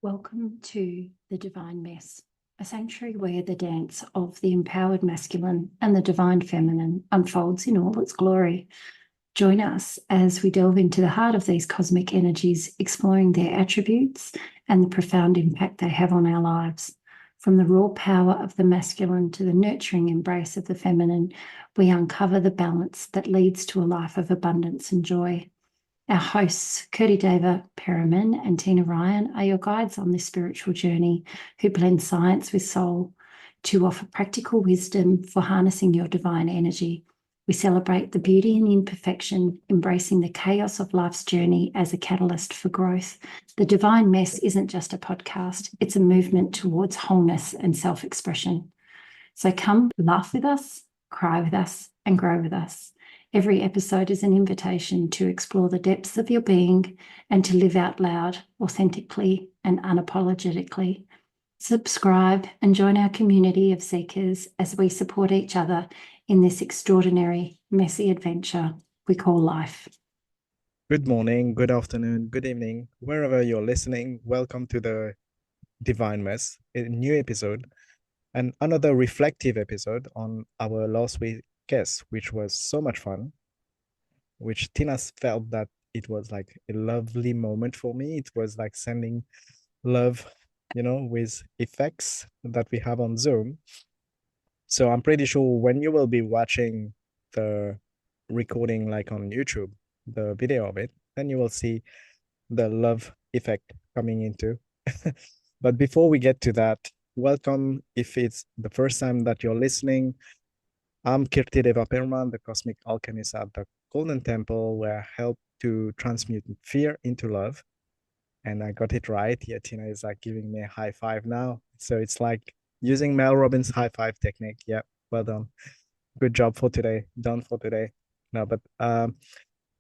Welcome to The Divine Mess, a sanctuary where the dance of the empowered masculine and the divine feminine unfolds in all its glory. Join us as we delve into the heart of these cosmic energies, exploring their attributes and the profound impact they have on our lives. From the raw power of the masculine to the nurturing embrace of the feminine, we uncover the balance that leads to a life of abundance and joy. Our hosts, Kurti Deva Perriman and Tina Ryan, are your guides on this spiritual journey who blend science with soul to offer practical wisdom for harnessing your divine energy. We celebrate the beauty and imperfection, embracing the chaos of life's journey as a catalyst for growth. The Divine Mess isn't just a podcast, it's a movement towards wholeness and self-expression. So come laugh with us, cry with us, and grow with us. Every episode is an invitation to explore the depths of your being and to live out loud, authentically, and unapologetically. Subscribe and join our community of seekers as we support each other in this extraordinary, messy adventure we call life. Good morning, good afternoon, good evening, wherever you're listening. Welcome to the Divine Mess, a new episode, and another reflective episode on our last week guest, which was so much fun, which Tina felt that it was like a lovely moment for me. It was like sending love, with effects that we have on Zoom. So I'm pretty sure when you will be watching the recording like on YouTube, the video of it, then you will see the love effect coming into. But before we get to that, welcome if it's the first time that you're listening. I'm Kirti Deva Perman, the cosmic alchemist at the Golden Temple, where I help to transmute fear into love. And I got it right. Yeah, Tina is like giving me a high five now. So it's like using Mel Robbins' high five technique. Yeah, well done. Good job for today. Done for today. No, but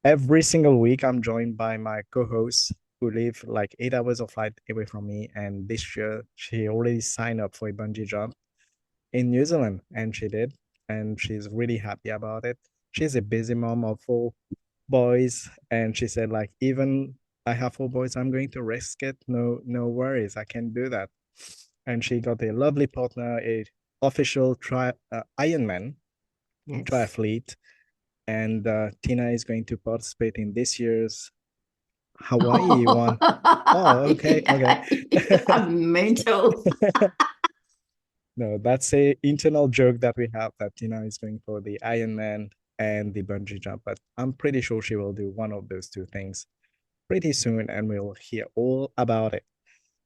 every single week I'm joined by my co-hosts who live like 8 hours of flight away from me. And this year she already signed up for a bungee jump in New Zealand, and she did. And she's really happy about it. She's a busy mom of 4 boys, and she said, like, even I have 4 boys, I'm going to risk it. No worries, I can do that. And she got a lovely partner, a official Ironman triathlete, and Tina is going to participate in this year's Hawaii one. Oh, okay, yeah, okay. I'm mental. No, that's a internal joke that we have that Tina is going for the Ironman and the bungee jump, but I'm pretty sure she will do one of those two things pretty soon, and we'll hear all about it.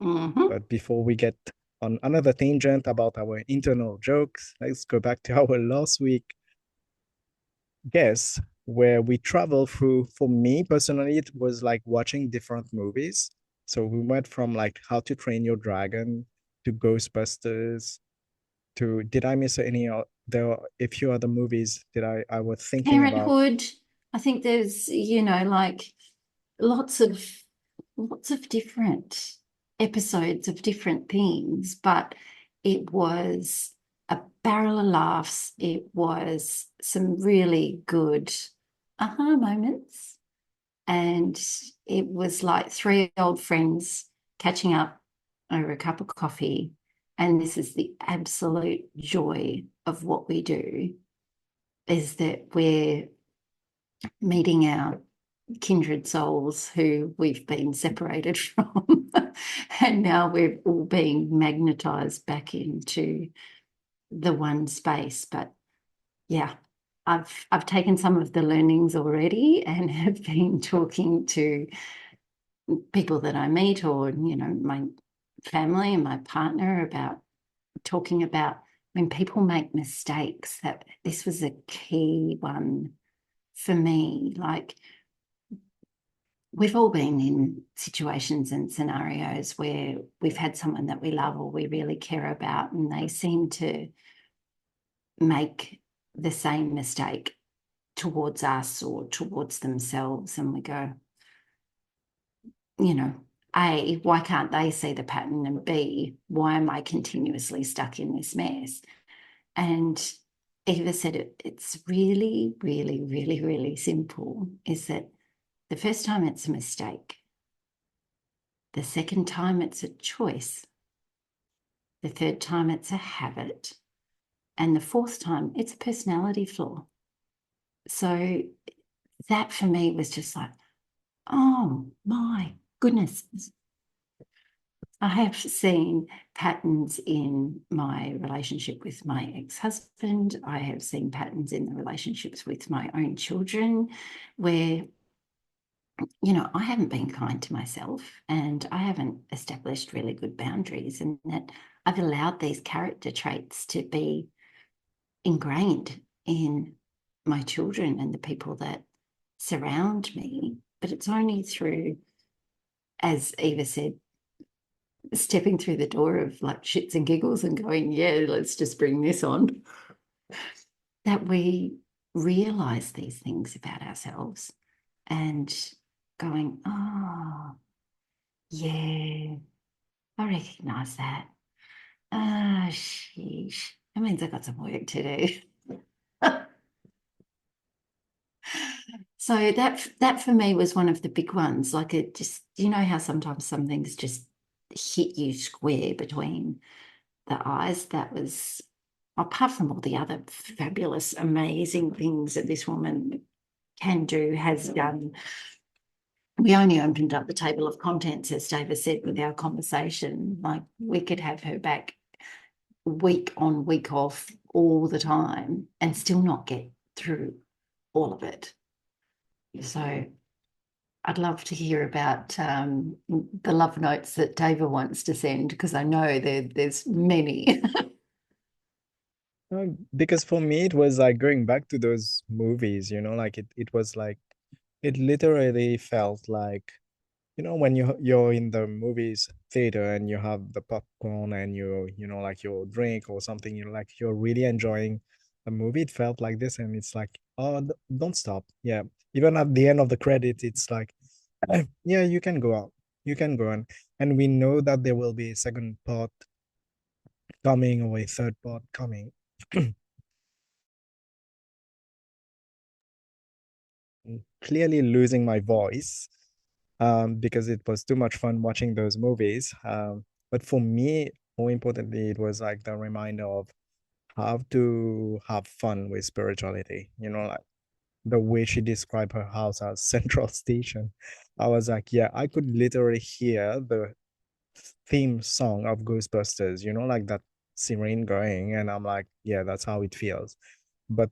Mm-hmm. But before we get on another tangent about our internal jokes, let's go back to our last week guess, where we travel through. For me personally, it was like watching different movies. So we went from like How to Train Your Dragon to Ghostbusters to, did I miss any? There are a few other movies that I was thinking about. Parenthood. I think there's, like lots of different episodes of different things, but it was a barrel of laughs. It was some really good aha moments. And it was like three old friends catching up over a cup of coffee. And this is the absolute joy of what we do, is that we're meeting our kindred souls who we've been separated from. And now we're all being magnetized back into the one space. But yeah, I've taken some of the learnings already and have been talking to people that I meet, or my family and my partner, about talking about when people make mistakes. That this was a key one for me. Like, we've all been in situations and scenarios where we've had someone that we love or we really care about, and they seem to make the same mistake towards us or towards themselves. And we go, A, why can't they see the pattern? And B, why am I continuously stuck in this mess? And Eva said it's really, really, really, really simple, is that the first time it's a mistake, The second time, it's a choice. The third time, it's a habit. And the fourth time, it's a personality flaw. So that for me was just like, oh my goodness. I have seen patterns in my relationship with my ex-husband. I have seen patterns in the relationships with my own children where, I haven't been kind to myself and I haven't established really good boundaries, and that I've allowed these character traits to be ingrained in my children and the people that surround me. But it's only through, as Eva said, stepping through the door of like shits and giggles and going, yeah, let's just bring this on, that we realize these things about ourselves and going, oh, yeah, I recognize that. Ah, sheesh. That means I got some work to do. So that for me was one of the big ones. Like, it just, you know how sometimes some things just hit you square between the eyes. That was, apart from all the other fabulous, amazing things that this woman can do, has done. We only opened up the table of contents, as David said, with our conversation. Like, we could have her back week on, week off, all the time, and still not get through all of it. So I'd love to hear about the love notes that David wants to send, because I know there's many. Because for me, it was like going back to those movies, like it was like, it literally felt like, when you're in the movies theater and you have the popcorn and like your drink or something, you're really enjoying the movie. It felt like this, and it's like, oh, don't stop. Yeah. Even at the end of the credits, it's like, yeah, you can go out. You can go on. And we know that there will be a second part coming or a third part coming. Clearly losing my voice because it was too much fun watching those movies. But for me, more importantly, it was like the reminder of how to have fun with spirituality. Like the way she described her house as Central Station. I was like, yeah, I could literally hear the theme song of Ghostbusters, like that siren going. And I'm like, yeah, that's how it feels. But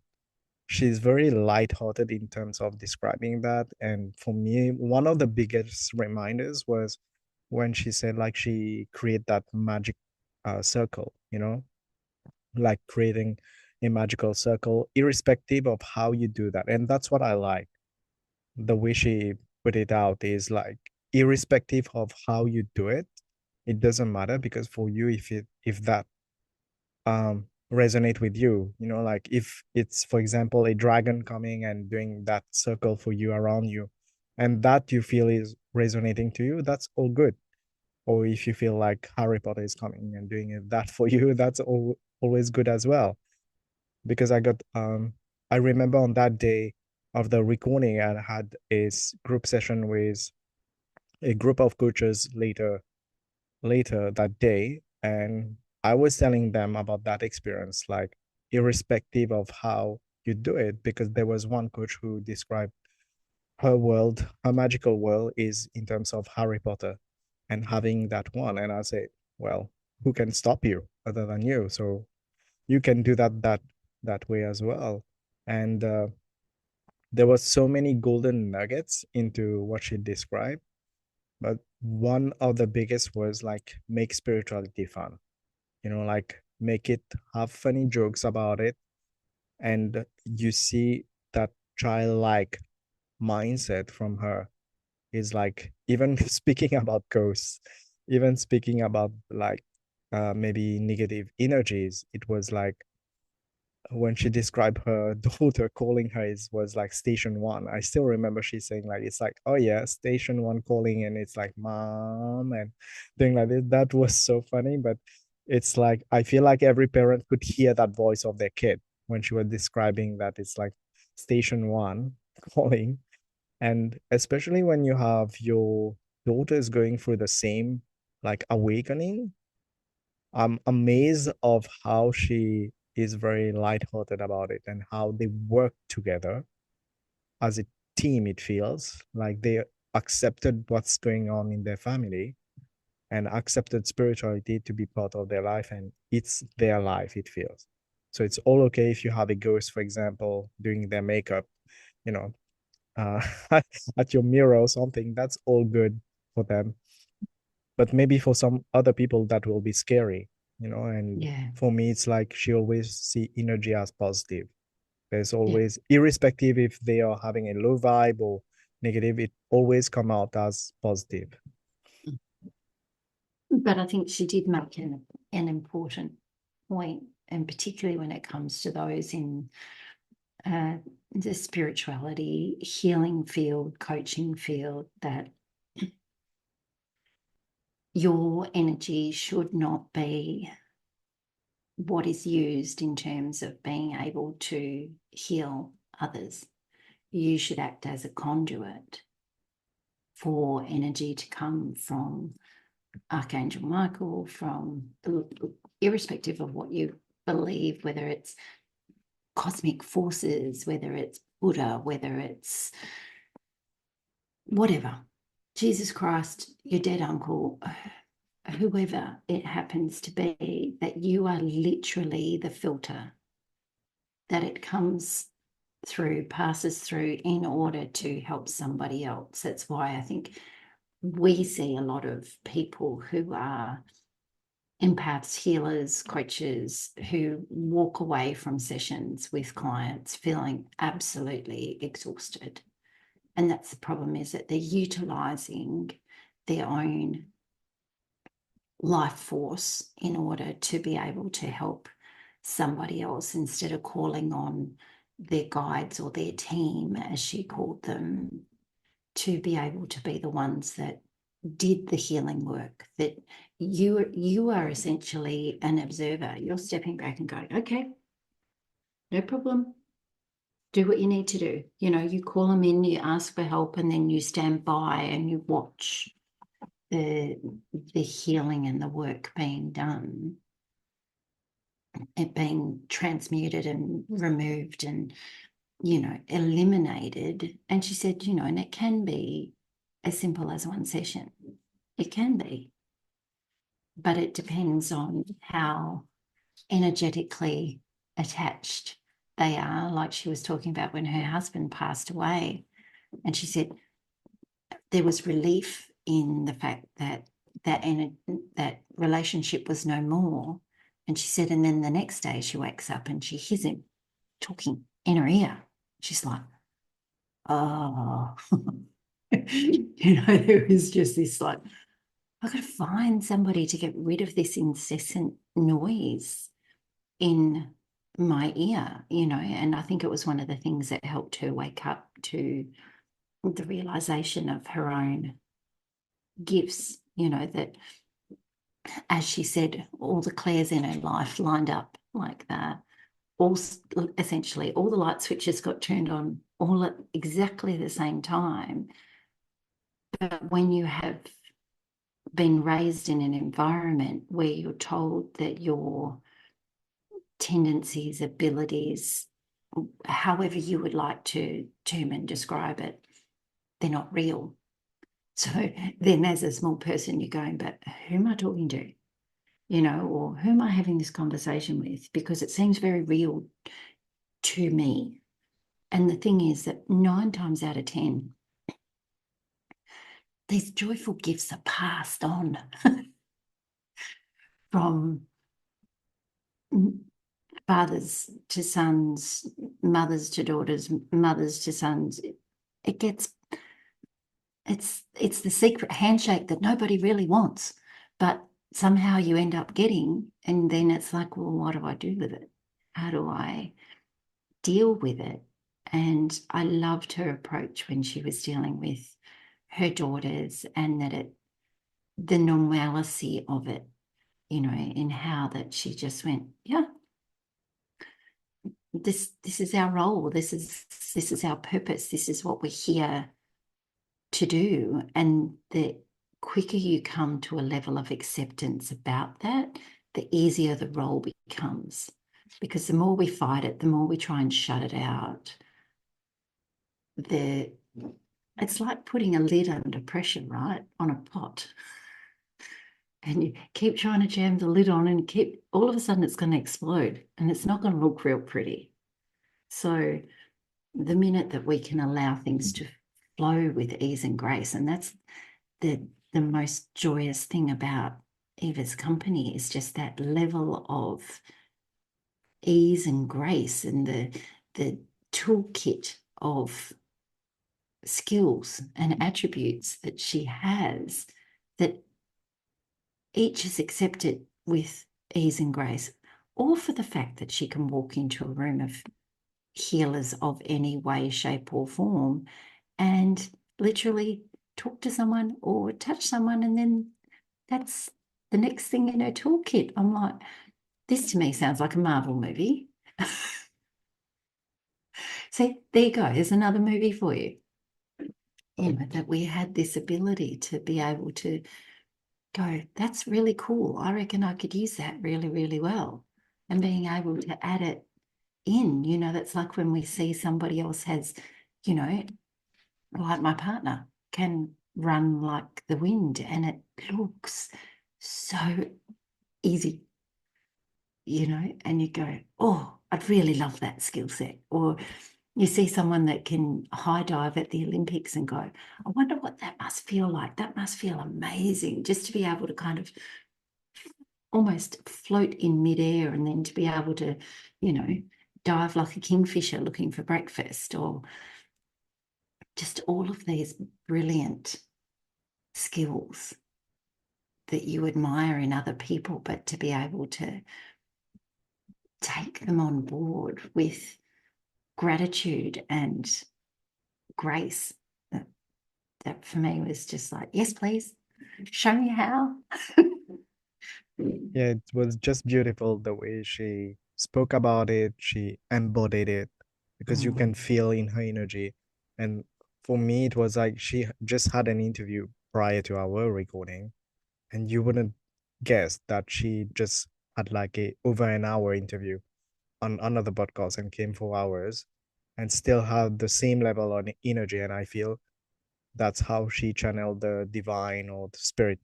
she's very lighthearted in terms of describing that. And for me, one of the biggest reminders was when she said like she create that magic circle, like creating a magical circle, irrespective of how you do that. And that's what I like. The way she put it out is like, irrespective of how you do it, it doesn't matter, because for you, if that resonate with you, like if it's, for example, a dragon coming and doing that circle for you around you, and that you feel is resonating to you, that's all good. Or if you feel like Harry Potter is coming and doing that for you, that's always good as well. Because I remember on that day of the recording, I had a group session with a group of coaches later that day, and I was telling them about that experience, like irrespective of how you do it, because there was one coach who described her magical world is in terms of Harry Potter and having that one. And I say, well, who can stop you other than you? So you can do that way as well. And there was so many golden nuggets into what she described, but one of the biggest was like, make spirituality fun, like make it, have funny jokes about it. And you see that childlike mindset from her is like, even speaking about ghosts, even speaking about like maybe negative energies, it was like when she described her daughter calling her, it was like station one. I still remember she saying like, it's like, oh yeah, station one calling, and it's like mom and thing like this. That was so funny. But it's like, I feel like every parent could hear that voice of their kid when she was describing that it's like station one calling. And especially when you have your daughter is going through the same like awakening. I'm amazed of how she is very lighthearted about it and how they work together as a team. It feels like they accepted what's going on in their family and accepted spirituality to be part of their life, and it's their life, it feels. So it's all okay if you have a ghost, for example, doing their makeup, you know, uh, at your mirror or something. That's all good for them. But maybe for some other people, that will be scary, and Yeah. for me, it's like she always see energy as positive. There's Yeah. always, irrespective if they are having a low vibe or negative, it always come out as positive. But I think she did make an important point, and particularly when it comes to those in the spirituality, healing field, coaching field, that your energy should not be what is used in terms of being able to heal others. You should act as a conduit for energy to come from Archangel Michael, from irrespective of what you believe, whether it's cosmic forces, whether it's Buddha, whether it's whatever, Jesus Christ, your dead uncle, whoever it happens to be, that you are literally the filter that it comes through, passes through in order to help somebody else. That's why I think we see a lot of people who are empaths, healers, coaches who walk away from sessions with clients feeling absolutely exhausted. And that's the problem, is that they're utilizing their own life force in order to be able to help somebody else, instead of calling on their guides or their team, as she called them, to be able to be the ones that did the healing work. That you are essentially an observer. You're stepping back and going, okay, no problem. Do what you need to do. You call them in, you ask for help, and then you stand by and you watch the healing and the work being done, it being transmuted and removed and eliminated. And she said, and it can be as simple as one session. It can be, but it depends on how energetically attached they are. Like she was talking about when her husband passed away, and she said there was relief in the fact that that relationship was no more. And she said, and then the next day she wakes up and she hears him talking in her ear. She's like, oh, there was just this like, I've got to find somebody to get rid of this incessant noise in my ear, and I think it was one of the things that helped her wake up to the realization of her own gifts, that, as she said, all the clairs in her life lined up like that. All essentially all the light switches got turned on all at exactly the same time. But when you have been raised in an environment where you're told that your tendencies, abilities, however you would like to term and describe it, they're not real. So then as a small person, you're going, but who am I talking to? Or who am I having this conversation with? Because it seems very real to me. And the thing is that 9 times out of 10, these joyful gifts are passed on from fathers to sons, mothers to daughters, mothers to sons. It's the secret handshake that nobody really wants, but somehow you end up getting, and then it's like, well, what do I do with it? How do I deal with it? And I loved her approach when she was dealing with her daughters, and that the normalcy of it, in how that she just went, yeah, this is our role, this is our purpose, this is what we're here to do. And quicker you come to a level of acceptance about that, the easier the role becomes. Because the more we fight it, the more we try and shut it out, it's like putting a lid under pressure, right, on a pot. And you keep trying to jam the lid on and keep, all of a sudden it's going to explode and it's not going to look real pretty. So the minute that we can allow things to flow with ease and grace, and that's the most joyous thing about Eva's company, is just that level of ease and grace and the toolkit of skills and attributes that she has, that each is accepted with ease and grace, or for the fact that she can walk into a room of healers of any way, shape, or form and literally talk to someone or touch someone, and then that's the next thing in her toolkit. I'm like, this to me sounds like a Marvel movie. See, there you go. There's another movie for you. You know, that we had this ability to be able to go, that's really cool. I reckon I could use that really, really well. And being able to add it in, you know, that's like when we see somebody else has, you know, like my partner can run like the wind and it looks so easy, you know, and you go, oh, I'd really love that skill set. Or you see someone that can high dive at the Olympics and go, I wonder what that must feel like. That must feel amazing, just to be able to kind of almost float in midair and then to be able to, you know, dive like a kingfisher looking for breakfast, or just all of these brilliant skills that you admire in other people, but to be able to take them on board with gratitude and grace. That for me was just like, yes, please, show me how. Yeah, it was just beautiful the way she spoke about it, she embodied it, because you can feel in her energy. And for me, it was like she just had an interview prior to our recording, and you wouldn't guess that she just had like a over an hour interview on another podcast and came for hours and still had the same level of energy. And I feel that's how she channeled the divine or the spirit.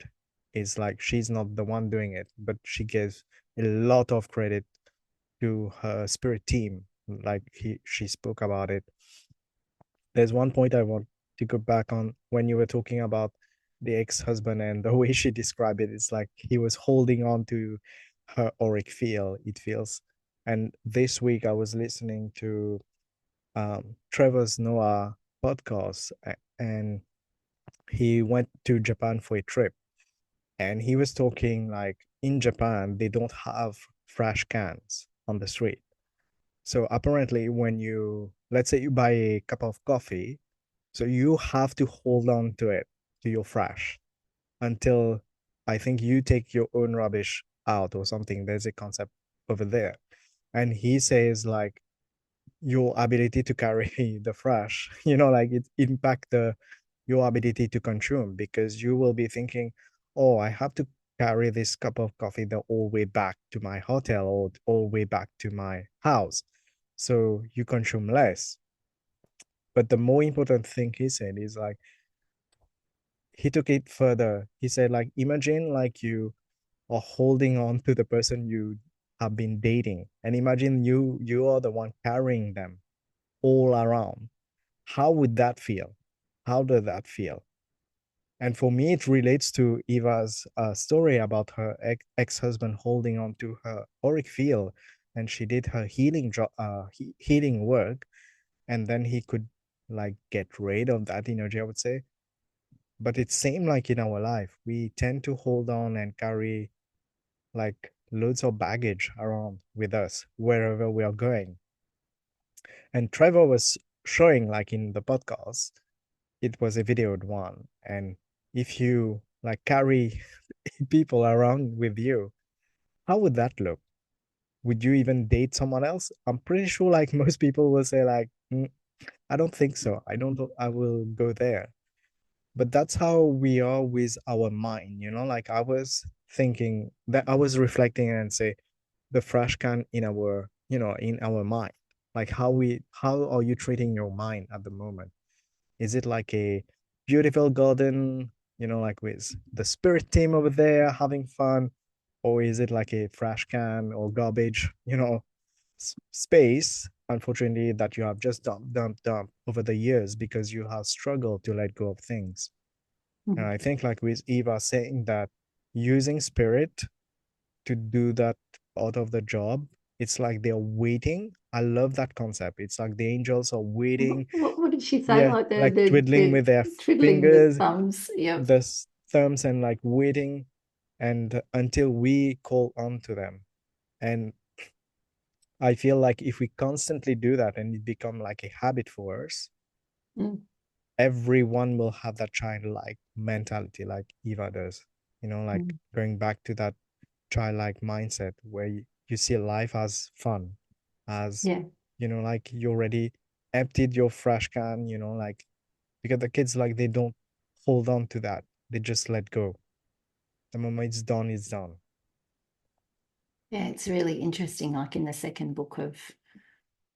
Is like she's not the one doing it, but she gives a lot of credit to her spirit team. Like she spoke about it. There's one point I want to go back on when you were talking about the ex-husband and the way she described it. It's like he was holding on to her auric field, it feels. And this week I was listening to Trevor's Noah podcast, and he went to Japan for a trip, and he was talking like in Japan they don't have trash cans on the street. So apparently when you, let's say you buy a cup of coffee, so you have to hold on to it, to your trash, until I think you take your own rubbish out or something. There's a concept over there. And he says like your ability to carry the trash, like it impact your ability to consume, because you will be thinking, oh, I have to carry this cup of coffee the whole way back to my hotel or all the way back to my house. So you consume less. But the more important thing he said is like, he took it further. He said, like, imagine like you are holding on to the person you have been dating. And imagine you are the one carrying them all around. How would that feel? How does that feel? And for me, it relates to Eva's story about her ex-husband holding on to her auric field, and she did her healing work, and then he could like get rid of that energy, I would say. But it's same like in our life, we tend to hold on and carry like loads of baggage around with us wherever we are going. And Trevor was showing, like in the podcast, it was a videoed one. And if you like carry people around with you, how would that look? Would you even date someone else? I'm pretty sure like most people will say like, I don't think so. I don't, I will go there. But that's how we are with our mind, you know, like I was thinking that I was reflecting and say the fresh can in our, you know, in our mind. Like how are you treating your mind at the moment? Is it like a beautiful garden, you know, like with the spirit team over there having fun? Or is it like a trash can or garbage, you know, space, unfortunately, that you have just dumped over the years because you have struggled to let go of things? And Mm. I think, like with Eva saying that using spirit to do that out of the job, it's like they're waiting. I love that concept. It's like the angels are waiting. What did she say? Yeah, Like like twiddling they're with their twiddling the fingers, thumbs. Yep. the thumbs, and like waiting and until we call on to them. And I feel like if we constantly do that and it become like a habit for us, Mm. everyone will have that childlike mentality like Eva does. You know, like Mm. going back to that childlike mindset where you see life as fun, as, Yeah. you know, like you already emptied your fresh can, you know, like because the kids, like, they don't hold on to that. They just let go. The moment it's done, it's done. Yeah, it's really interesting. Like in the second book of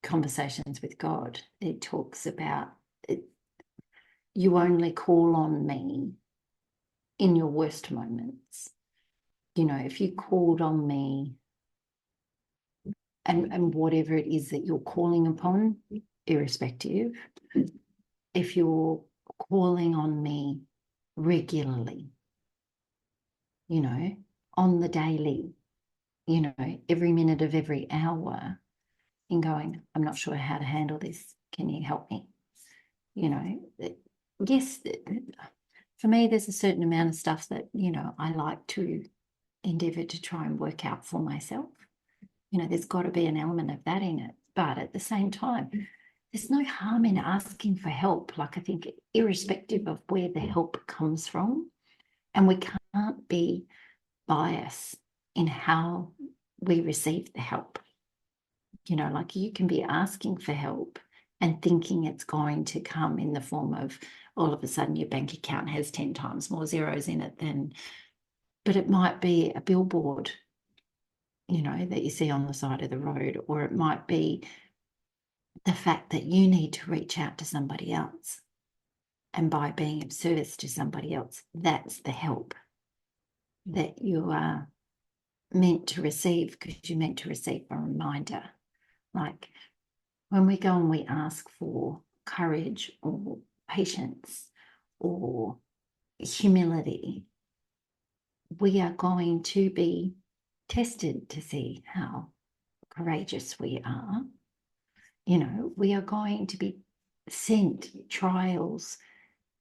Conversations with God, it talks about it, you only call on me in your worst moments. You know, if you called on me and whatever it is that you're calling upon, irrespective, if you're calling on me regularly, you know, on the daily, you know, every minute of every hour, in going, I'm not sure how to handle this. Can you help me? You know, yes, for me, there's a certain amount of stuff that, you know, I like to endeavor to try and work out for myself. You know, there's got to be an element of that in it. But at the same time, there's no harm in asking for help. Like, I think, irrespective of where the help comes from, and we can't be biased in how we receive the help. You know, like you can be asking for help and thinking it's going to come in the form of all of a sudden your bank account has 10 times more zeros in it than, but it might be a billboard, you know, that you see on the side of the road, or it might be the fact that you need to reach out to somebody else. And by being of service to somebody else, that's the help that you are meant to receive, because you're meant to receive a reminder. Like when we go and we ask for courage or patience or humility, we are going to be tested to see how courageous we are. You know, we are going to be sent trials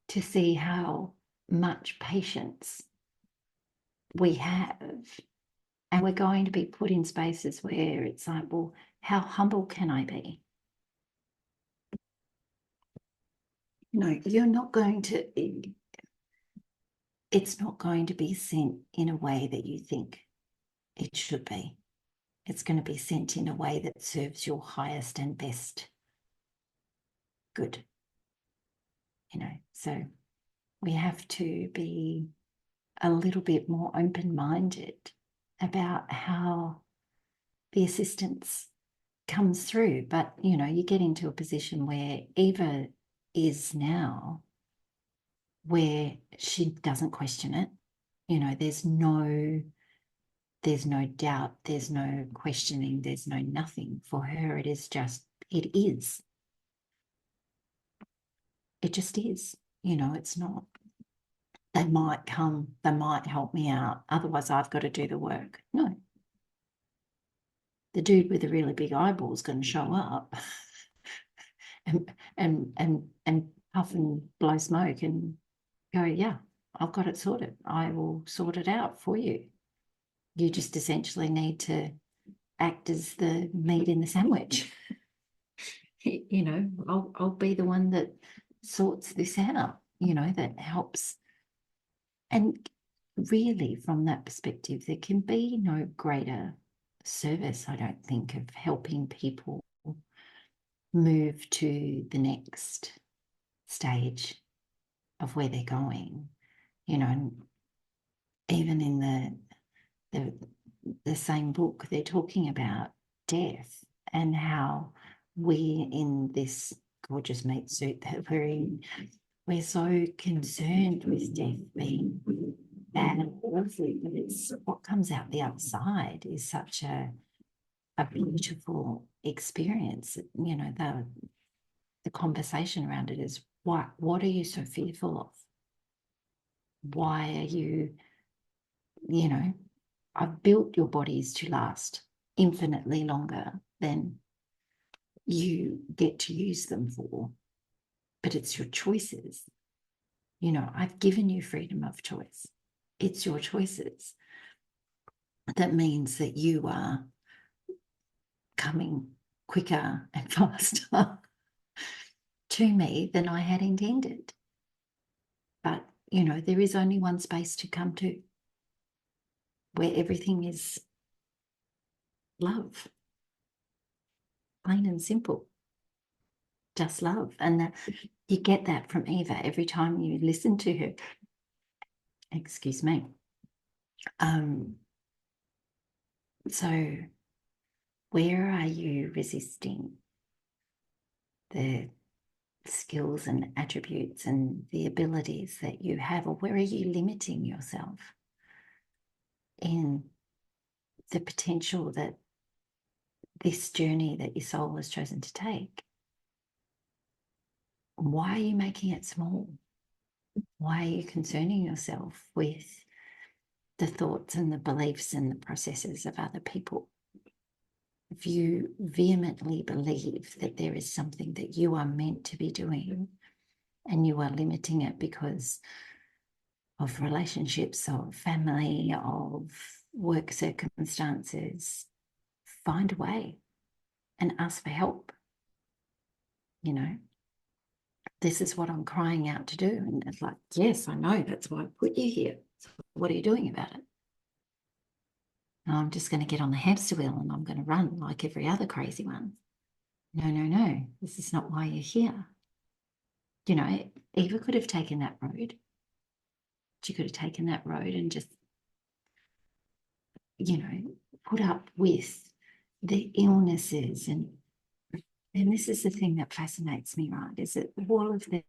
to see how much patience we have. And we're going to be put in spaces where it's like, well, how humble can I be? No, you're not going to, it's not going to be sent in a way that you think it should be. It's going to be sent in a way that serves your highest and best good, you know. So we have to be a little bit more open-minded about how the assistance comes through. But, you know, you get into a position where Eva is now, where she doesn't question it. You know, there's no doubt, there's no questioning, there's no nothing. For her, it is just, it is. It just is. You know, it's not, they might come, they might help me out. Otherwise, I've got to do the work. No, the dude with the really big eyeballs going to show up and puff and blow smoke and go, yeah, I've got it sorted. I will sort it out for you. You just essentially need to act as the meat in the sandwich. You know, I'll be the one that sorts this out, you know, that helps. And really, from that perspective, there can be no greater service, I don't think, of helping people move to the next stage of where they're going, you know, and even in the same book, they're talking about death and how we in this gorgeous meat suit that we're in, we're so concerned with death being bad and awful, but it's what comes out the other side is such a beautiful experience. You know, the conversation around it is what are you so fearful of? Why are you, you know, I've built your bodies to last infinitely longer than you get to use them for, but it's your choices. You know, I've given you freedom of choice. It's your choices. That means that you are coming quicker and faster to me than I had intended. But, you know, there is only one space to come to where everything is love, plain and simple, just love. And that, you get that from Eva every time you listen to her. Excuse me. So where are you resisting the skills and attributes and the abilities that you have, or where are you limiting yourself in the potential that this journey that your soul has chosen to take? Why are you making it small? Why are you concerning yourself with the thoughts and the beliefs and the processes of other people? If you vehemently believe that there is something that you are meant to be doing and you are limiting it because of relationships, of family, of work circumstances, find a way and ask for help. You know, this is what I'm crying out to do. And it's like, yes, I know, that's why I put you here. So what are you doing about it? No, I'm just going to get on the hamster wheel and I'm going to run like every other crazy one. No, no, no, this is not why you're here. You know, Eva could have taken that road. She could have taken that road and just, you know, put up with the illnesses and this is the thing that fascinates me, right? Is that all of the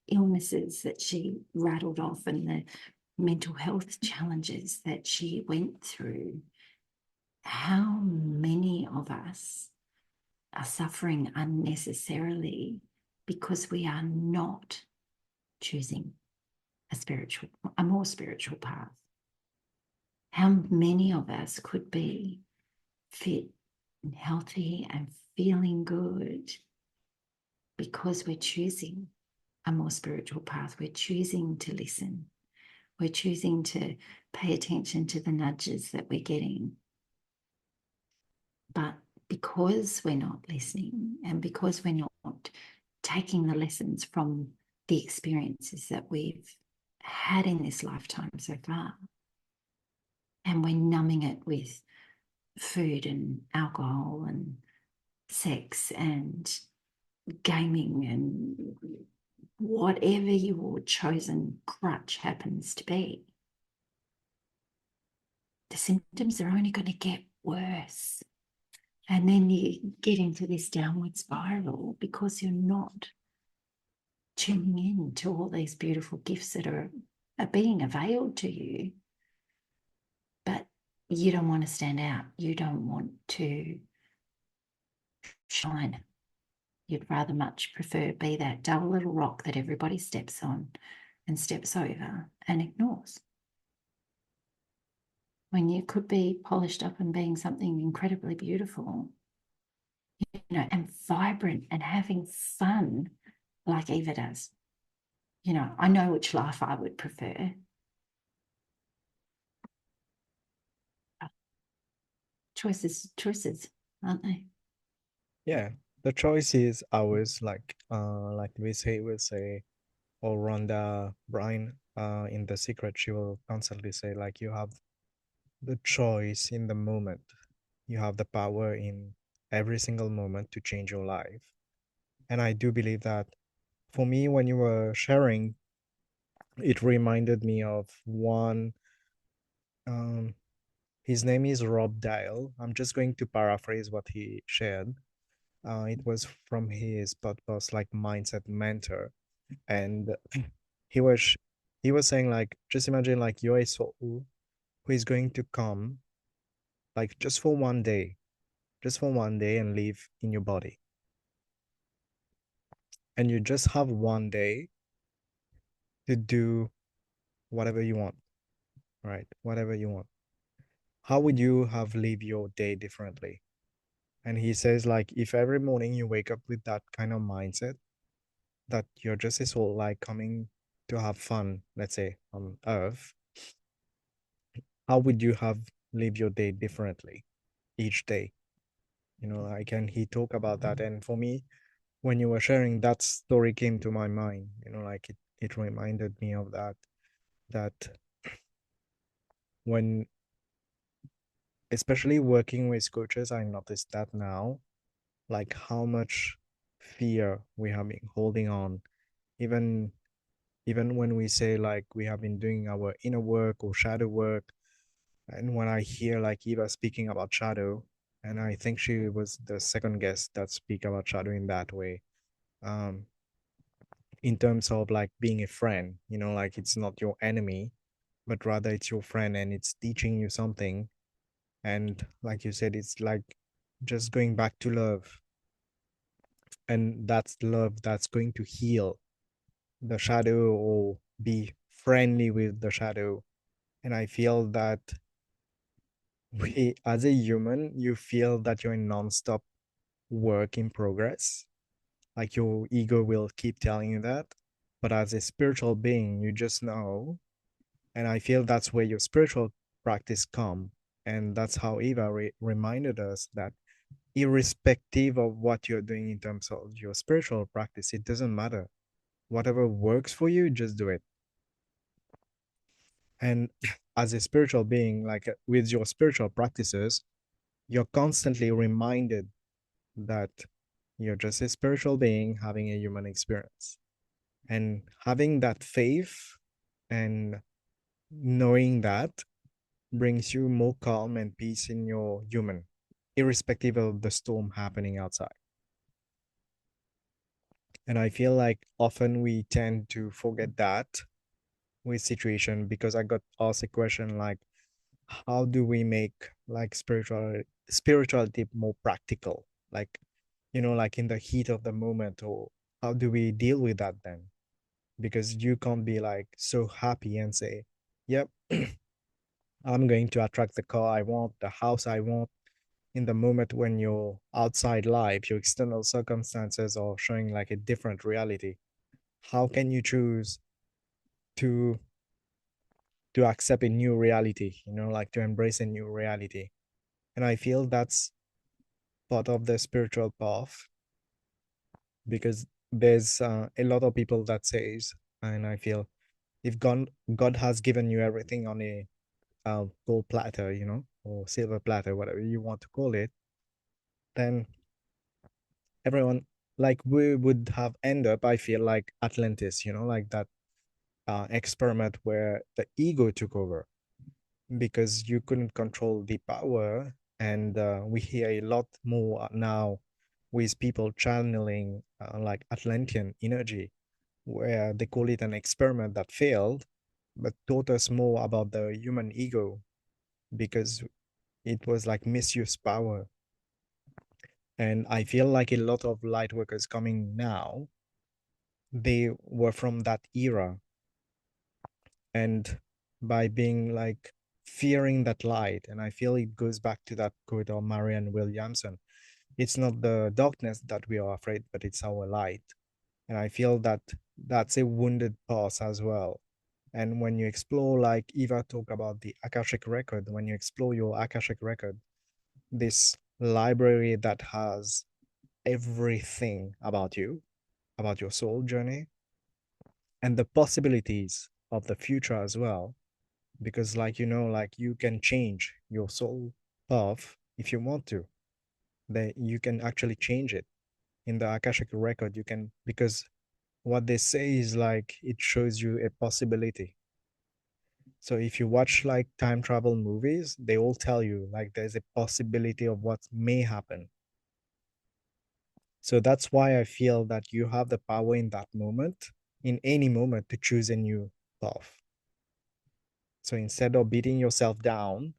illnesses that she rattled off and the mental health challenges that she went through, how many of us are suffering unnecessarily because we are not choosing a more spiritual path? How many of us could be fit and healthy and feeling good because we're choosing a more spiritual path? We're choosing to listen. We're choosing to pay attention to the nudges that we're getting. But because we're not listening and because we're not taking the lessons from the experiences that we've had in this lifetime so far, and we're numbing it with food and alcohol and sex and gaming and whatever your chosen crutch happens to be, the symptoms are only going to get worse. And then you get into this downward spiral because you're not tuning in to all these beautiful gifts that are being availed to you. But you don't want to stand out. You don't want to shine. You'd rather much prefer be that dull little rock that everybody steps on and steps over and ignores. When you could be polished up and being something incredibly beautiful, you know, and vibrant and having fun like Eva does. You know, I know which life I would prefer. Choices, aren't they? Yeah, the choice is ours, like we say, or Rhonda Bryan in The Secret, she will constantly say, like, you have the choice in the moment. You have the power in every single moment to change your life. And I do believe that for me, when you were sharing it reminded me of one. Um, his name is Rob Dial. I'm just going to paraphrase what he shared. It was from his podcast, like Mindset Mentor, and he was he was saying like, just imagine like you're a soul who is going to come like just for one day and live in your body, and you just have one day to do whatever you want, right? Whatever you want. How would you have lived your day differently? And he says like, if every morning you wake up with that kind of mindset that you're just a soul like coming to have fun, let's say on Earth, how would you have lived your day differently each day? You know, like, and he talked about that. And for me, when you were sharing, that story came to my mind. You know, like it reminded me of that. That when, especially working with coaches, I noticed that now, like how much fear we have been holding on, even even when we say like we have been doing our inner work or shadow work. And when I hear like Eva speaking about shadow, and I think she was the second guest that speak about shadow in that way, um, in terms of like being a friend, you know, like it's not your enemy, but rather it's your friend and it's teaching you something. And like you said, it's like just going back to love. And that's love that's going to heal the shadow or be friendly with the shadow. And I feel that we, as a human, you feel that you're in non-stop work in progress. Like your ego will keep telling you that. But as a spiritual being, you just know. And I feel that's where your spiritual practice come. And that's how Eva reminded us that irrespective of what you're doing in terms of your spiritual practice, it doesn't matter. Whatever works for you, just do it. And as a spiritual being, like with your spiritual practices, you're constantly reminded that you're just a spiritual being having a human experience. And having that faith and knowing that brings you more calm and peace in your human, irrespective of the storm happening outside. And I feel like often we tend to forget that with situation, because I got asked a question like, how do we make like spirituality more practical? Like, you know, like in the heat of the moment, or how do we deal with that then? Because you can't be like so happy and say, yep, I'm going to attract the car I want, the house I want, in the moment when your outside life, your external circumstances are showing like a different reality. How can you choose to accept a new reality, you know, like to embrace a new reality? And I feel that's part of the spiritual path, because there's a lot of people that says, and I feel if God has given you everything on a gold platter, you know, or silver platter, whatever you want to call it, then everyone, like we would have end up, I feel like Atlantis, you know, like that experiment where the ego took over because you couldn't control the power. And we hear a lot more now with people channeling like Atlantean energy, where they call it an experiment that failed, but taught us more about the human ego, because it was like misuse power. And I feel like a lot of light workers coming now, they were from that era. And by being like fearing that light, and I feel it goes back to that quote of Marianne Williamson, it's not the darkness that we are afraid, but it's our light. And I feel that that's a wounded past as well. And when you explore, like Eva talked about the Akashic record, when you explore your Akashic record, this library that has everything about your soul journey and the possibilities of the future as well. Because, like, you know, like you can change your soul path if you want to, that you can actually change it in the Akashic record. You can, because what they say is like it shows you a possibility. So if you watch like time travel movies, they all tell you like there's a possibility of what may happen. So that's why I feel that you have the power in that moment, in any moment, to choose a new path. So instead of beating yourself down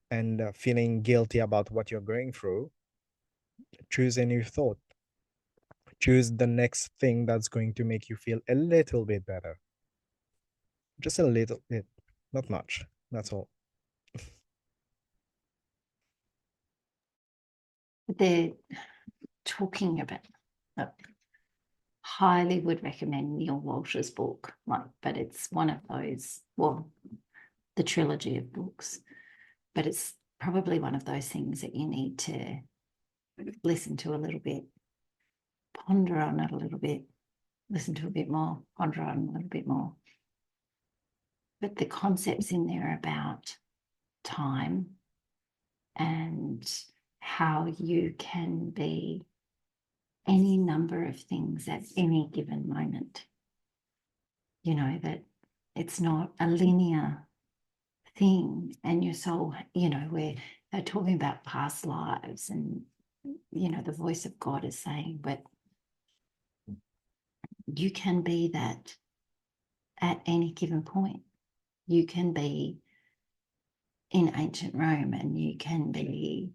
and feeling guilty about what you're going through, choose a new thought. Choose the next thing that's going to make you feel a little bit better. Just a little bit, not much. That's all. They're talking about, highly would recommend Neil Walsh's book, like, but it's one of those, well, the trilogy of books, but it's probably one of those things that you need to listen to a little bit, ponder on it a little bit, listen to a bit more, ponder on a little bit more. But the concepts in there about time and how you can be any number of things at any given moment. You know, that it's not a linear thing, and your soul, you know, where they're talking about past lives and, you know, the voice of God is saying, but you can be that at any given point. You can be in ancient Rome, and you can be,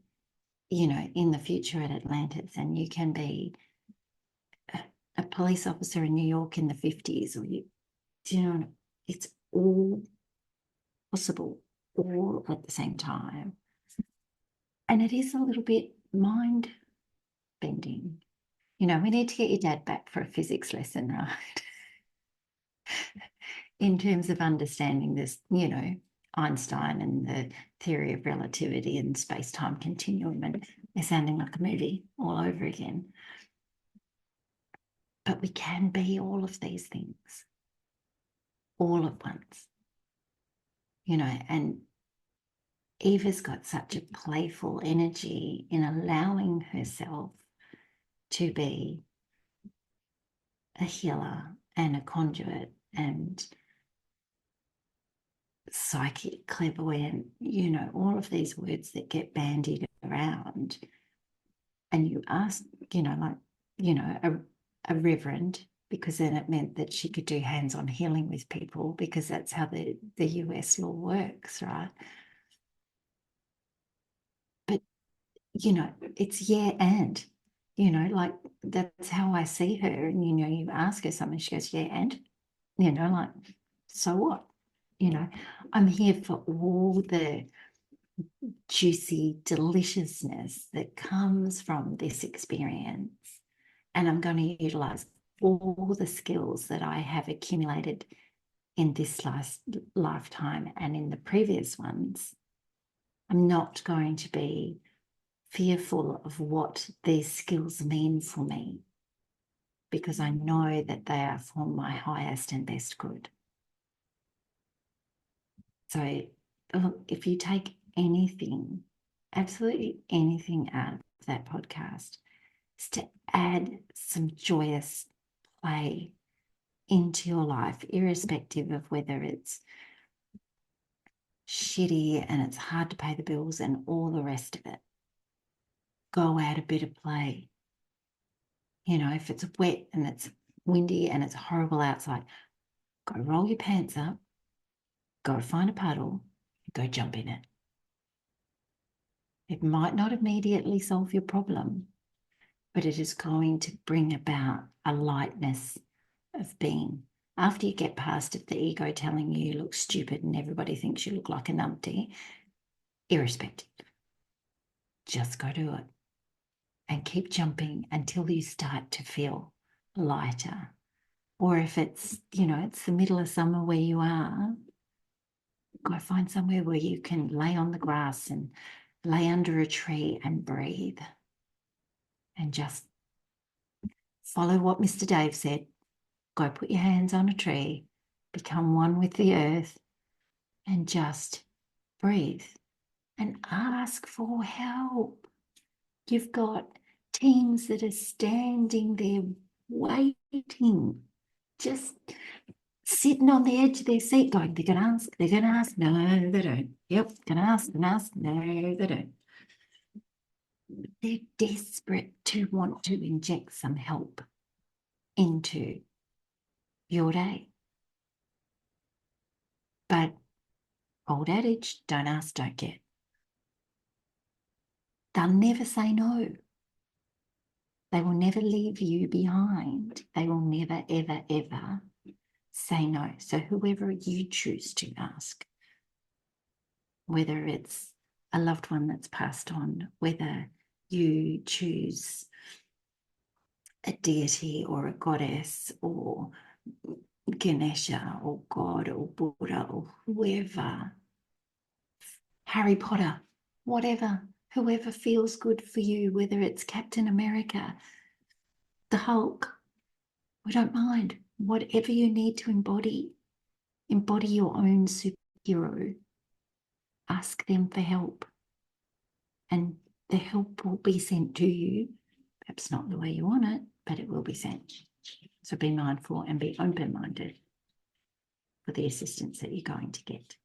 you know, in the future at Atlantis, and you can be a police officer in New York in the 50s, or you, do you know, it's all possible, all at the same time. And it is a little bit mind bending. You know, we need to get your dad back for a physics lesson, right? In terms of understanding this, you know, Einstein and the theory of relativity and space-time continuum, and they're sounding like a movie all over again. But we can be all of these things all at once, you know, and Eva's got such a playful energy in allowing herself to be a healer and a conduit and psychic, clairvoyant, you know, all of these words that get bandied around. And you ask, you know, like, you know, a reverend, because then it meant that she could do hands-on healing with people, because that's how the US law works, right? But, you know, it's yeah, and, you know, like that's how I see her. And, you know, you ask her something, she goes, yeah, and, you know, like, so what? You know, I'm here for all the juicy deliciousness that comes from this experience. And I'm going to utilize all the skills that I have accumulated in this last lifetime and in the previous ones. I'm not going to be fearful of what these skills mean for me, because I know that they are for my highest and best good. So if you take anything, absolutely anything out of that podcast, is to add some joyous play into your life, irrespective of whether it's shitty and it's hard to pay the bills and all the rest of it. Go add a bit of play. You know, if it's wet and it's windy and it's horrible outside, go roll your pants up, go find a puddle, go jump in it. It might not immediately solve your problem, but it is going to bring about a lightness of being. After you get past it, the ego telling you look stupid and everybody thinks you look like a numpty, irrespective, just go do it and keep jumping until you start to feel lighter. Or if it's, you know, it's the middle of summer where you are, go find somewhere where you can lay on the grass and lay under a tree and breathe and just follow what Mr. Dave said. Go put your hands on a tree, become one with the earth, and just breathe and ask for help. You've got teams that are standing there waiting waiting, just sitting on the edge of their seat going, they're going to ask, no, they don't. Yep, going to ask, no, they don't. They're desperate to want to inject some help into your day. But old adage, don't ask, don't get. They'll never say no. They will never leave you behind. They will never, ever, ever say no. So whoever you choose to ask, whether it's a loved one that's passed on, whether you choose a deity or a goddess or Ganesha or God or Buddha or whoever, Harry Potter, whatever, whoever feels good for you, whether it's Captain America, the Hulk, we don't mind. Whatever you need to embody your own superhero. Ask them for help. And the help will be sent to you. Perhaps not the way you want it, but it will be sent. So be mindful and be open-minded for the assistance that you're going to get.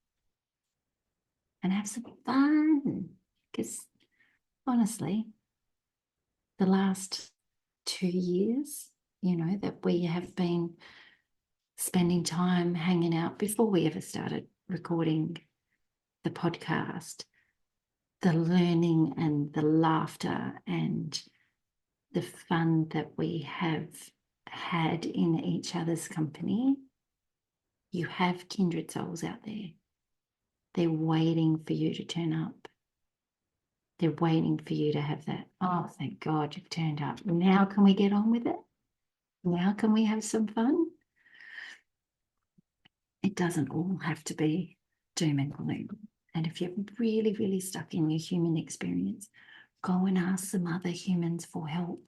And have some fun. Because honestly, the last 2 years, that we have been spending time hanging out before we ever started recording the podcast, the learning and the laughter and the fun that we have had in each other's company, you have kindred souls out there. They're waiting for you to turn up. They're waiting for you to have that, oh, thank God you've turned up. Now can we get on with it? Now can we have some fun? It doesn't all have to be doom and gloom. And if you're really, really stuck in your human experience, go and ask some other humans for help.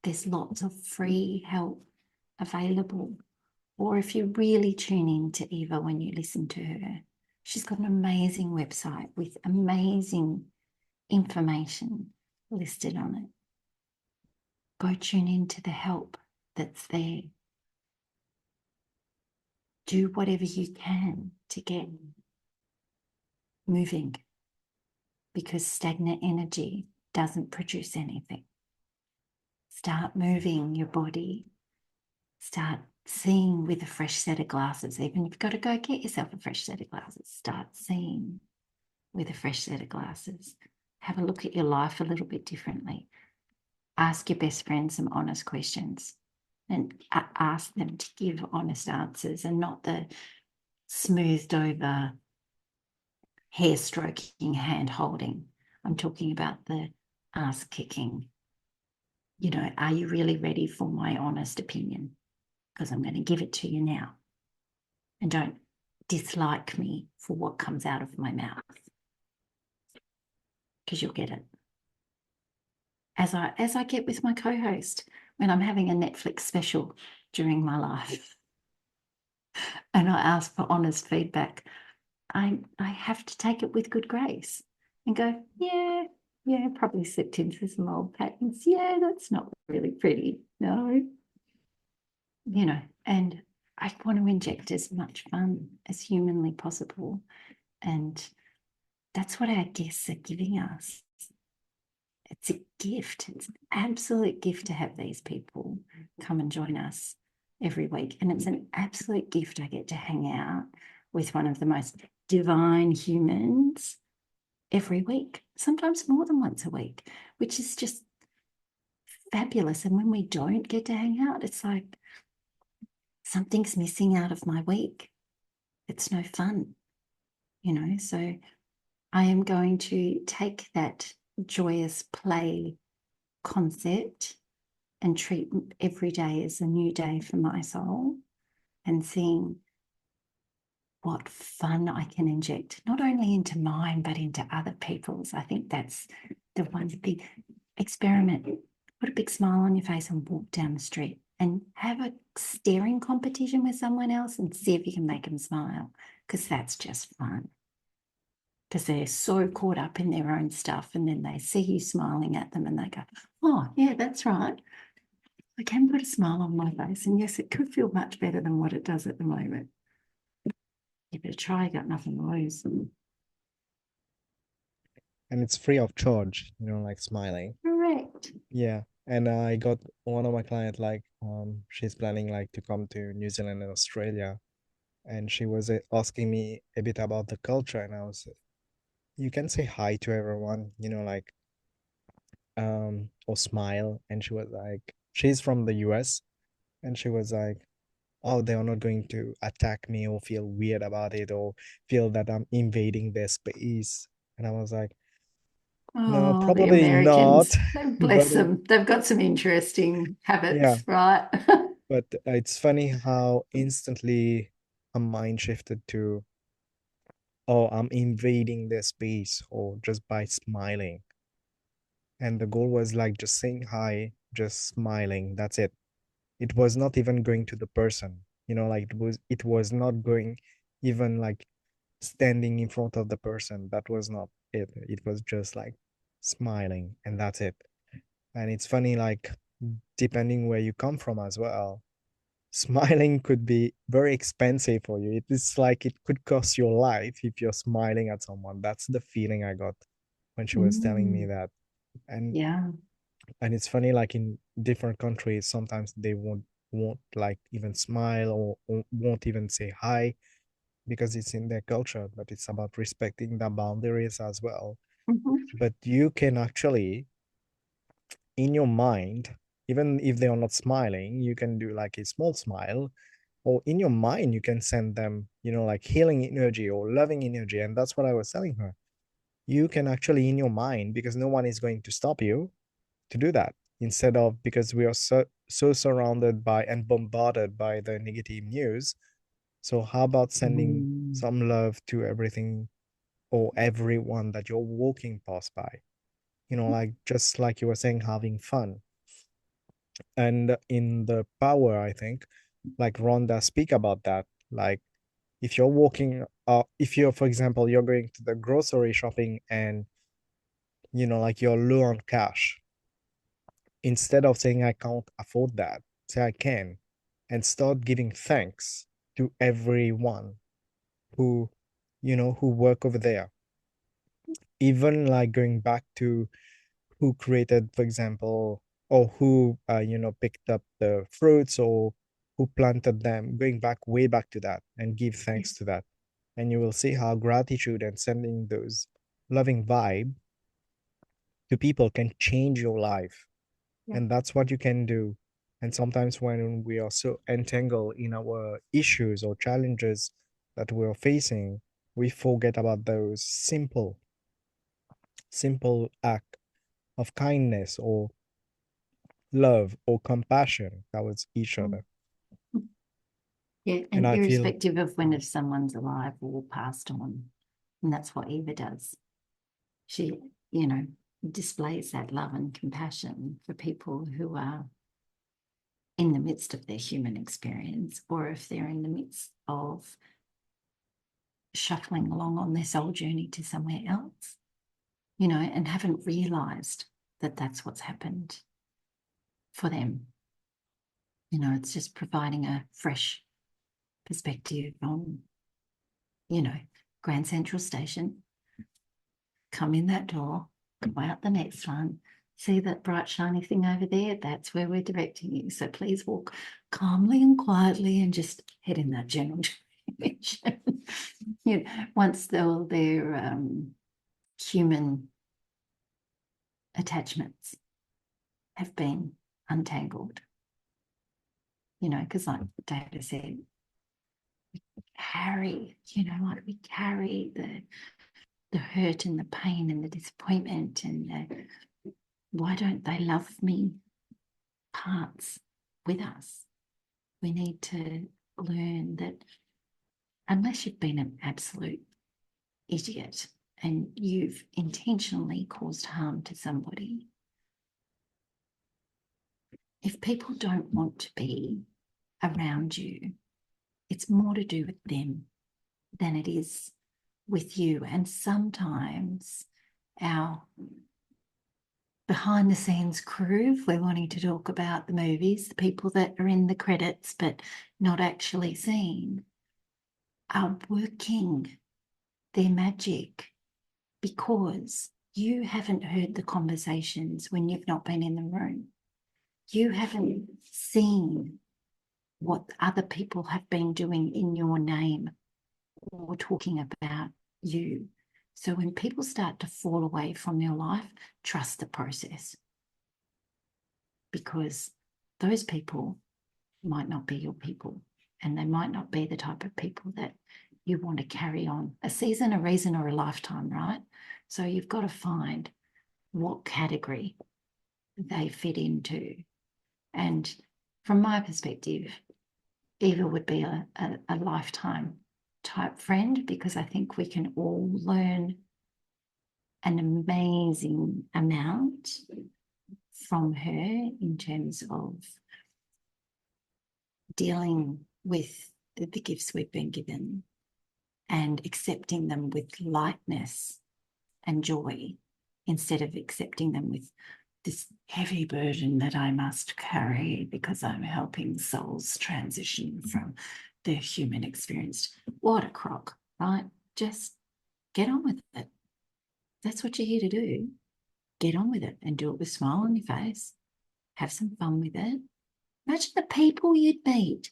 There's lots of free help available. Or if you really tune in to Eva when you listen to her, she's got an amazing website with amazing information listed on it. Go tune into the help that's there. Do whatever you can to get moving, because stagnant energy doesn't produce anything. Start moving your body. Start seeing with a fresh set of glasses. Even if you've got to go get yourself a fresh set of glasses, start seeing with a fresh set of glasses. Have a look at your life a little bit differently. Ask your best friend some honest questions and ask them to give honest answers and not the smoothed over hair stroking, hand holding. I'm talking about the ass kicking. Are you really ready for my honest opinion? Because I'm going to give it to you now. And don't dislike me for what comes out of my mouth, because you'll get it. As I get with my co-host when I'm having a Netflix special during my life and I ask for honest feedback, I have to take it with good grace and go, yeah, probably slipped into some old patterns. Yeah, that's not really pretty. No. And I want to inject as much fun as humanly possible. And that's what our guests are giving us. It's a gift. It's an absolute gift to have these people come and join us every week. And it's an absolute gift I get to hang out with one of the most divine humans every week, sometimes more than once a week, which is just fabulous. And when we don't get to hang out, it's like something's missing out of my week. It's no fun, so I am going to take that joyous play concept and treat every day as a new day for my soul, and seeing what fun I can inject, not only into mine, but into other people's. I think that's the one big experiment. Put a big smile on your face and walk down the street and have a staring competition with someone else and see if you can make them smile, because that's just fun. Because they're so caught up in their own stuff, and then they see you smiling at them and they go, oh, yeah, that's right. I can put a smile on my face, and yes, it could feel much better than what it does at the moment. Give it a try, got nothing to lose. And it's free of charge, like smiling. Correct. Yeah. And I got one of my clients, like, she's planning like to come to New Zealand and Australia. And she was asking me a bit about the culture. And I was, you can say hi to everyone, like, or smile. And she was like, she's from the US. And she was like, oh, they are not going to attack me or feel weird about it or feel that I'm invading their space. And I was like, no, Oh, the probably not. Americans. But Bless them. They've got some interesting yeah, habits, right? but it's funny how instantly a mind shifted to, oh, I'm invading their space, or just by smiling. And the goal was like just saying hi, just smiling. That's it. It was not even going to the person, like it was not going even like standing in front of the person. That was not it. It was just like smiling, and that's it. And it's funny, like, depending where you come from as well, smiling could be very expensive for you. It is like it could cost your life if you're smiling at someone. That's the feeling I got when she was telling me Mm, that. And yeah. it's funny, like in different countries, sometimes they won't like even smile, or won't even say hi because it's in their culture, but it's about respecting the boundaries as well. Mhm. But you can actually, in your mind, even if they are not smiling, you can do like a small smile, or in your mind you can send them, like healing energy or loving energy. And that's what I was telling her. You can actually, in your mind, because no one is going to stop you to do that, instead of, because we are so surrounded by and bombarded by the negative news. So how about sending Mm, some love to everything or everyone that you're walking past by, like, just like you were saying, having fun. And in the power, I think, like Rhonda speak about that, like, if you're walking, if you're, for example, you're going to the grocery shopping, and like you're low on cash, instead of saying I can't afford that, say I can, and start giving thanks to everyone who who work over there. Even like going back to who created, for example, or who picked up the fruits, or who planted them, going back, way back to that, and give thanks to that. And you will see how gratitude and sending those loving vibe to people can change your life. yeah. And that's what you can do. And sometimes when we are so entangled in our issues or challenges that we're facing, we forget about those simple act of kindness or love or compassion towards each Mm. other. Yeah, And and I feel, irrespective of when if someone's alive or passed on. And that's what Eva does. She, you know, displays that love and compassion for people who are in the midst of their human experience, or if they're in the midst of shuffling along on their soul journey to somewhere else, and haven't realized that that's what's happened for them. It's just providing a fresh perspective on, you know, Grand Central Station. Come in that door, go out the next one. See that bright, shiny thing over there? That's where we're directing you. So please walk calmly and quietly and just head in that general direction. Once their human attachments have been untangled, because like David said, like we carry the hurt and the pain and the disappointment and why don't they love me parts with us. We need to learn that unless you've been an absolute idiot and you've intentionally caused harm to somebody, if people don't want to be around you, it's more to do with them than it is with you. And sometimes our behind the scenes crew, if we're wanting to talk about the movies, the people that are in the credits but not actually seen, are working their magic because you haven't heard the conversations when you've not been in the room. You haven't seen what other people have been doing in your name or talking about you. So when people start to fall away from your life, trust the process, because those people might not be your people, and they might not be the type of people that you want to carry on a season, a reason, or a lifetime, right? So you've got to find what category they fit into. And from my perspective, Eva would be a lifetime type friend, because I think we can all learn an amazing amount from her in terms of dealing with the gifts we've been given and accepting them with lightness and joy, instead of accepting them with this heavy burden that I must carry because I'm helping souls transition from their human experience. What a crock, right? Just get on with it. That's what you're here to do. Get on with it and do it with a smile on your face. Have some fun with it. Imagine the people you'd meet.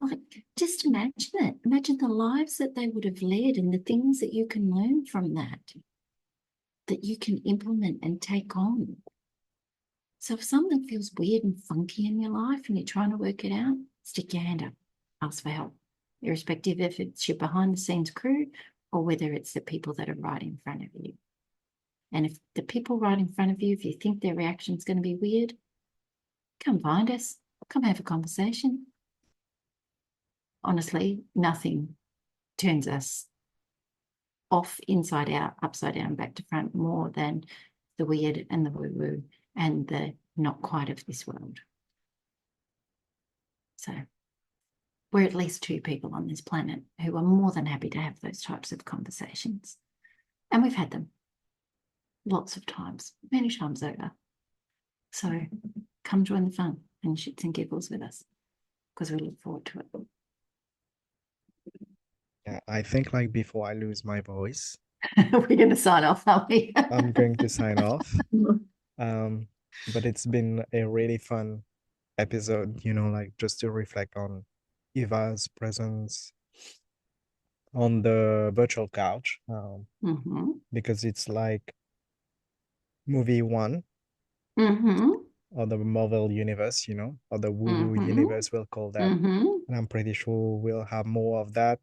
Like, just imagine it. Imagine the lives that they would have led and the things that you can learn from that you can implement and take on. So if something feels weird and funky in your life and you're trying to work it out, stick your hand up, ask for help, irrespective if it's your behind the scenes crew or whether it's the people that are right in front of you. And if the people right in front of you, if you think their reaction is going to be weird, come find us, come have a conversation. Honestly, nothing turns us off, inside out, upside down, back to front, more than the weird and the woo-woo and the not quite of this world. So we're at least two people on this planet who are more than happy to have those types of conversations. And we've had them lots of times, many times over. So come join the fun and shits and giggles with us, because we look forward to it. Yeah, I think like before I lose my voice, We're going to sign off, aren't we? I'm going to sign off. Um, but it's been a really fun episode, like just to reflect on Eva's presence on the virtual couch, Mm-hmm. because it's like movie one Mm-hmm. or the Marvel universe, or the woo-woo Mm-hmm. universe, we'll call that. Mm-hmm. And I'm pretty sure we'll have more of that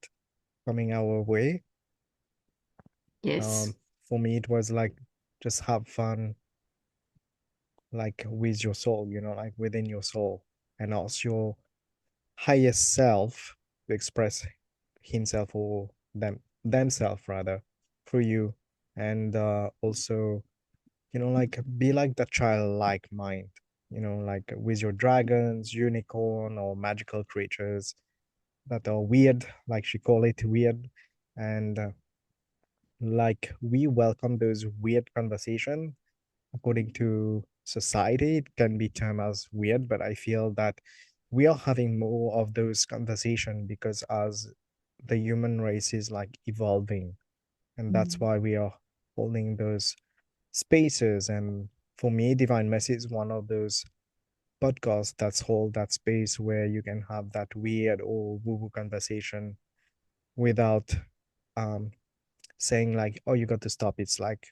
coming our way. Yes. For me, it was like just have fun, like with your soul, like within your soul, and ask your highest self to express himself or themselves rather through you, and also like be like the childlike mind, like with your dragons, unicorn, or magical creatures that are weird, like she call it weird, and like we welcome those weird conversation. According to society, it can be termed as weird, but I feel that we are having more of those conversation because as the human race is like evolving, and that's Mm. why we are holding those spaces. And for me, Divine Message is one of those podcasts that's hold that space where you can have that weird or woo-woo conversation without um saying like, oh, you got to stop. It's like,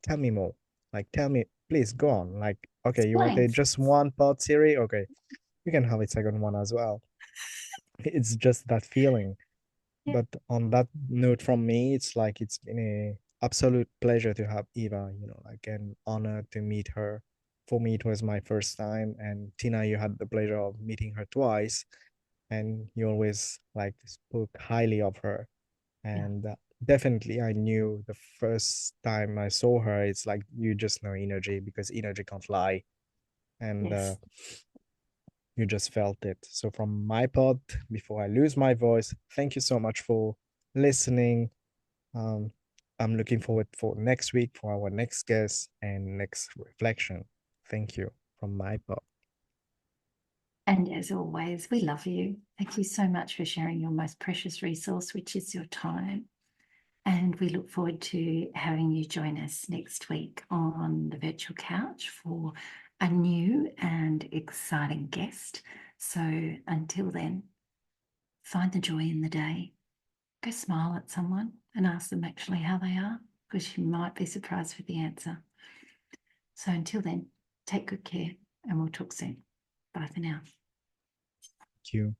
tell me more. Like, tell me, please go on. Like, okay, you Explain. wanted just one part series? Okay, you can have a second one as well. It's just that feeling. Yeah. But on that note from me, it's like it's been a absolute pleasure to have Eva, like an honor to meet her. For me, it was my first time, and Tina, you had the pleasure of meeting her twice, and you always like spoke highly of her. Yeah. And definitely, I knew the first time I saw her, it's like you just know energy because energy can't lie, and Yes. you just felt it. So, from my part, before I lose my voice, thank you so much for listening. Um, I'm looking forward for next week for our next guest and next reflection. Thank you from my part. And as always, we love you. Thank you so much for sharing your most precious resource, which is your time. And we look forward to having you join us next week on the virtual couch for a new and exciting guest. So until then, find the joy in the day. Go smile at someone and ask them actually how they are, because you might be surprised with the answer. So until then, take good care and we'll talk soon. Bye for now. Thank you.